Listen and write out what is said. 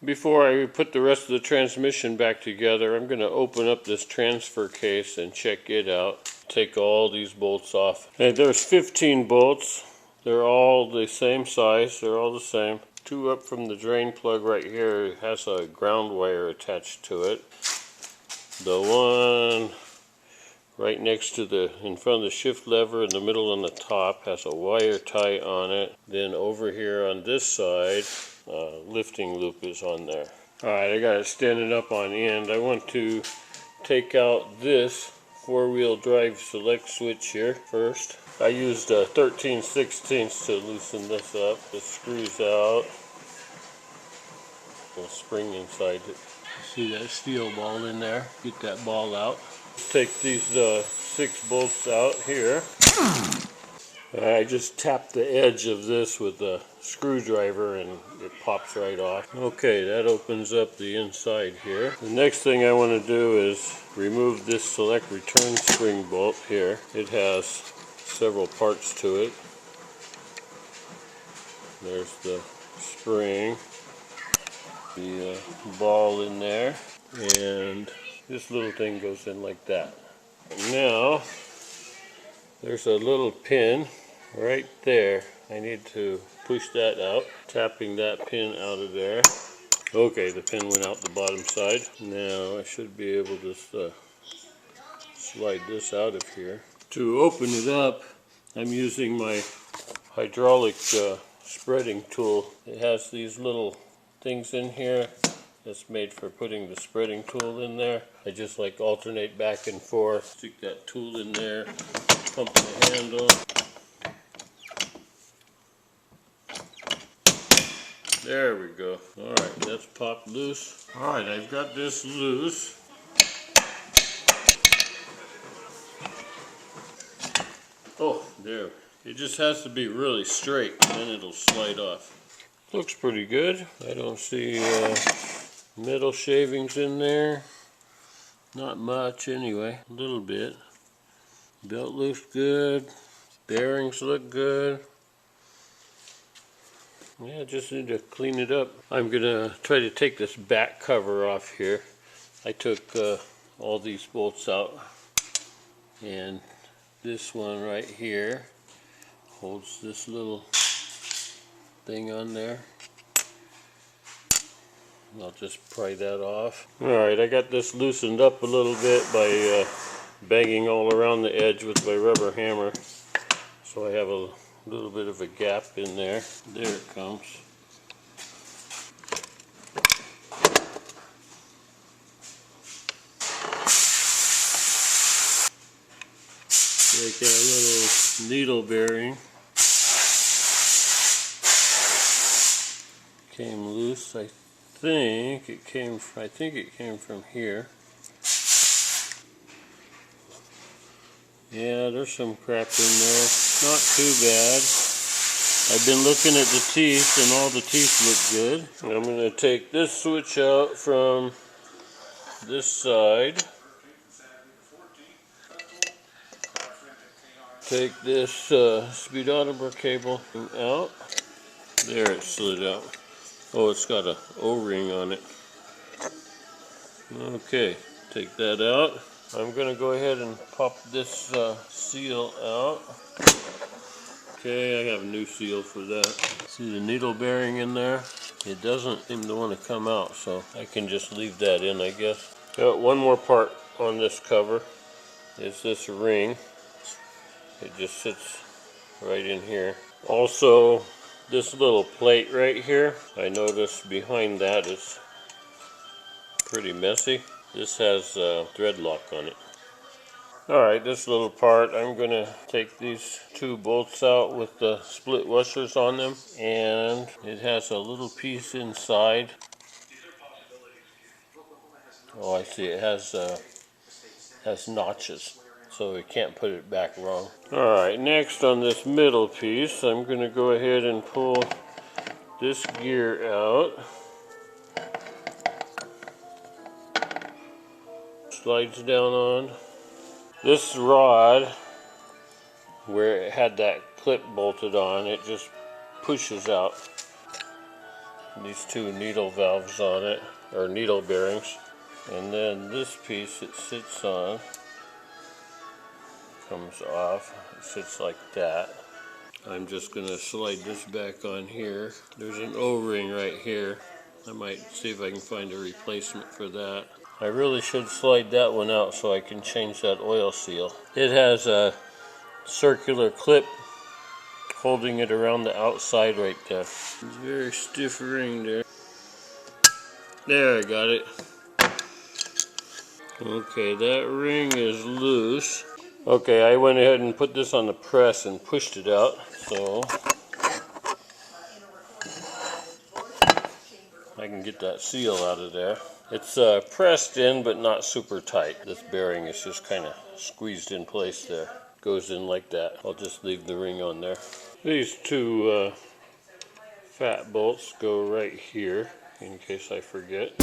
Before I put the rest of the transmission back together, I'm going to open up this transfer case and check it out. Take all these bolts off. And there's 15 bolts. They're all the same size. They're all the same. 2 up from the drain plug right here has a ground wire attached to it. The one right next to in front of the shift lever in the middle on the top has a wire tie on it. Then over here on this side, lifting loop is on there. Alright, I got it standing up on end. I want to take out this 4-wheel drive select switch here first. I used 13/16 to loosen this up. It screws out. A spring inside it. See that steel ball in there? Get that ball out. Take these 6 bolts out here. I just tapped the edge of this with a screwdriver and it pops right off. Okay, that opens up the inside here. The next thing I want to do is remove this select return spring bolt here. It has several parts to it. There's the spring, the ball in there, and this little thing goes in like that. Now, there's a little pin right there. I need to push that out, tapping that pin out of there. Okay, the pin went out the bottom side. Now I should be able to slide this out of here. To open it up, I'm using my hydraulic spreading tool. It has these little things in here that's made for putting the spreading tool in there. I just like alternate back and forth. Stick that tool in there, pump the handle. There we go. Alright, that's popped loose. Alright, I've got this loose. Oh, there. It just has to be really straight, and then it'll slide off. Looks pretty good. I don't see metal shavings in there. Not much anyway. A little bit. Belt looks good. Bearings look good. Yeah, just need to clean it up. I'm gonna try to take this back cover off here. I took all these bolts out, and this one right here holds this little thing on there. I'll just pry that off. Alright, I got this loosened up a little bit by banging all around the edge with my rubber hammer. So I have a little bit of a gap in there. There it comes. Like a little needle bearing came loose. I think it came from here. Yeah, there's some crap in there. Not too bad. I've been looking at the teeth, and all the teeth look good. I'm going to take this switch out from this side. Take this speedometer cable out. There, it slid out. Oh, it's got a O-ring on it. Okay, take that out. I'm going to go ahead and pop this seal out. Okay, I have a new seal for that. See the needle bearing in there? It doesn't seem to want to come out, so I can just leave that in, I guess. One more part on this cover is this ring. It just sits right in here. Also, this little plate right here, I noticed behind that is pretty messy. This has thread lock on it. Alright, this little part, I'm going to take these 2 bolts out with the split washers on them, and it has a little piece inside. Oh, I see, it has notches, so we can't put it back wrong. Alright, next on this middle piece, I'm going to go ahead and pull this gear out. Slides down on. This rod, where it had that clip bolted on, it just pushes out these two needle valves on it, or needle bearings. And then this piece it sits on comes off. It sits like that. I'm just going to slide this back on here. There's an O-ring right here. I might see if I can find a replacement for that. I really should slide that one out so I can change that oil seal. It has a circular clip holding it around the outside right there. It's very stiff ring there. There, I got it. Okay, that ring is loose. Okay, I went ahead and put this on the press and pushed it out. So I can get that seal out of there. It's pressed in but not super tight. This bearing is just kind of squeezed in place there. Goes in like that. I'll just leave the ring on there. These two fat bolts go right here in case I forget.